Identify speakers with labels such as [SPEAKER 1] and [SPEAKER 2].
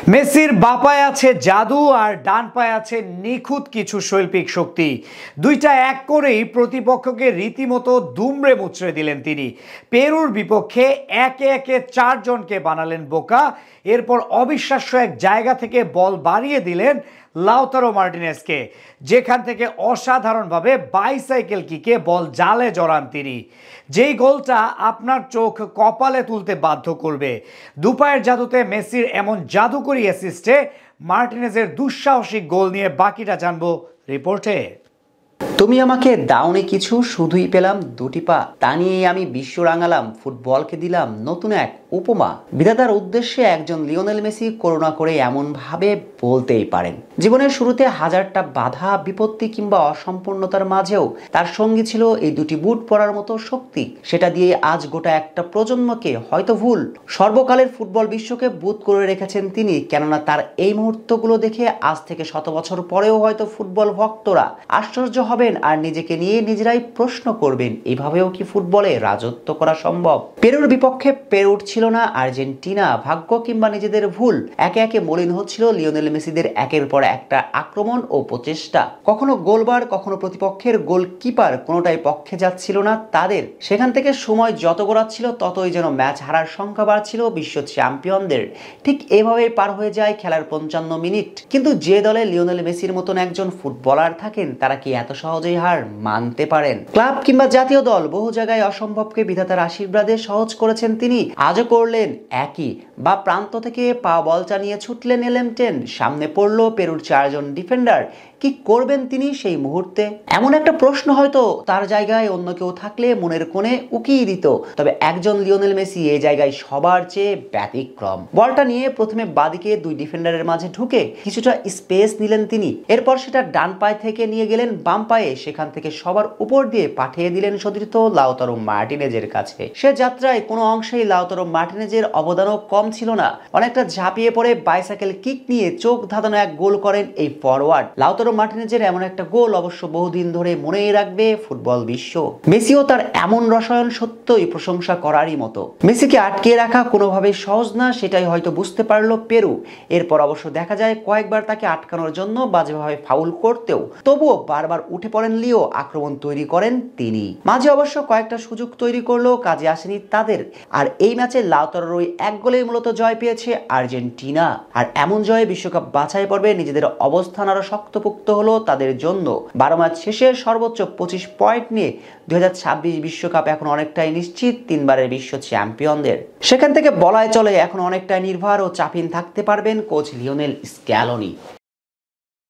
[SPEAKER 1] মেসির বাপায় আছে জাদু আর ডান পায়ে আছে নিখুঁত কিছু শৈল্পিক শক্তি। দুইটা এক করেই প্রতিপক্ষকে রীতিমতো দুমড়ে মুচড়ে দিলেন তিনি। পেরুর বিপক্ষে একে একে চারজনকে বানালেন বোকা। এরপর অবিশ্বাস্য এক জায়গা থেকে বল বাড়িয়ে দিলেন লাউতারো মার্টিনেজকে, যেখান থেকে অসাধারণভাবে বাইসাইকেল কিকে বল জালে জড়ান তিনি। যেই গোলটা আপনার চোখ কপালে তুলতে বাধ্য করবে। দুপায়ের জাদুতে মেসির এমন জাদুকরী অ্যাসিস্টে মার্টিনেজের দুঃসাহসিক গোল নিয়ে বাকিটা জানবো রিপোর্টে।
[SPEAKER 2] তুমি আমাকে দাওনি কিছু, শুধুই পেলাম দুটি পা, তা নিয়েই আমি বিশ্ব রাঙালাম, ফুটবলকে দিলাম নতুন এক উপমা। বিধাতার উদ্দেশ্যে একজন লিওনেল মেসি করুণা করে এমন ভাবে বলতেই পারেন, জীবনের শুরুতে হাজারটা বাধা বিপত্তি কিংবা অসম্পূর্ণতার মাঝেও তার সঙ্গী ছিল এই দুটি বুট পরার মতো শক্তি। সেটা দিয়ে আজ গোটা একটা প্রজন্মকে, হয়তো ভুল, সর্বকালের ফুটবল বিশ্বকে বুট করে রেখেছেন তিনি। কেননা তার এই মুহূর্তগুলো দেখে আজ থেকে 100 বছর পরেও হয়তো ফুটবল ভক্তরা আশ্চর্য হবেন আর নিজেকে নিয়ে নিজেরাই প্রশ্ন করবেন, এভাবেও কি ফুটবলে রাজত্ব করা সম্ভব। পেরুর বিপক্ষে পেরে উঠছিল না আর্জেন্টিনা। ভাগ্য কিংবা নিজেদের ভুল একে একে মলিন হচ্ছিল লিওনেল মেসিদের একের পর একটা আক্রমণ ও প্রচেষ্টা। কখনো গোলবার, কখনো প্রতিপক্ষের গোলকিপার, কোনোটাই পক্ষে যাচ্ছিল না তাদের। সেখান থেকে সময় যত গড়াচ্ছিল ততই যেন ম্যাচ হারার সংখ্যা বাড়ছিল বিশ্ব চ্যাম্পিয়নদের। ঠিক এভাবেই পার হয়ে যায় খেলার 55 মিনিট। কিন্তু যে দলে লিওনেল মেসির মতন একজন ফুটবলার থাকেন, তারা কি এত সহজেই হার মানতে পারেন? ক্লাব কিংবা জাতীয় দল বহু জায়গায় অসম্ভবকে বিধাতার আশীর্বাদে সহজ করেছেন তিনি। আজও করলেন একই। বা প্রান্ত থেকে পা বল চালিয়ে ছুটলেন এলেমটেন, সামনে পড়লো পেরুর 4 জন ডিফেন্ডার। কি করবেন তিনি সেই মুহূর্তে? এমন একটা প্রশ্ন হয়তো তার জায়গায় অন্য কেউ থাকলে মনের কোণে উকিয়ে দিত। তবে একজন লিওনেল মেসি এই জায়গায় সবার চেয়ে ব্যতিক্রম। বলটা নিয়ে প্রথমে বাদিকে 2 ডিফেন্ডারের মাঝে ঢুকে কিছুটা স্পেস নিলেন তিনি। এরপর সেটা ডান পায়ে থেকে নিয়ে গেলেন বাম পায়ে, সেখান থেকে সবার উপর দিয়ে পাঠিয়ে দিলেন সতীর্থ লাউতারো মার্টিনেজের কাছে। সে যাত্রায় কোনো অংশেই লাউতারো মার্টিনেজের অবদানও কম ছিল না। অনেকটা ঝাঁপিয়ে পড়ে বাইসাইকেল কিক নিয়ে চোখ ধাঁধানো এক গোল করেন এই ফরওয়ার্ড। লাউতারো মার্টিনেজের এমন একটা গোল অবশ্য বহুদিন ধরে মনেই রাখবে ফুটবল বিশ্ব। মেসিও তার এমন রসায়ন সত্যই প্রশংসা করারই মতো। মেসিকে আটকে রাখা কোনোভাবেই সহজ না, সেটাই হয়তো বুঝতে পারলো পেরু। এরপর অবশ্য দেখা যায় কয়েকবার তাকে আটকানোর জন্য বাজেভাবে ফাউল করতেও তবুও বারবার উঠে পড়েন লিও, আক্রমণ তৈরি করেন তিনি। মাঝে অবশ্য কয়েকটা সুযোগ তৈরি করলেও কাজে আসেনি তাদের। আর এই ম্যাচে লাউতারোর ওই এক গোলেই মূলত জয় পেয়েছে আর্জেন্টিনা। আর এমন জয়ে বিশ্বকাপ বাছাই পর্বে নিজেদের অবস্থান আরো শক্তপোক্ত হলো তাদের জন্য। 12 ম্যাচ শেষে সর্বোচ্চ 25 পয়েন্ট নিয়ে 2026 বিশ্বকাপ এখন অনেকটাই নিশ্চিত 3 বারের বিশ্ব চ্যাম্পিয়নদের। সেখান থেকে বলাই চলে এখন অনেকটাই নির্ভর ও চাপিন থাকতে পারবেন কোচ লিওনেল স্ক্যালোনি।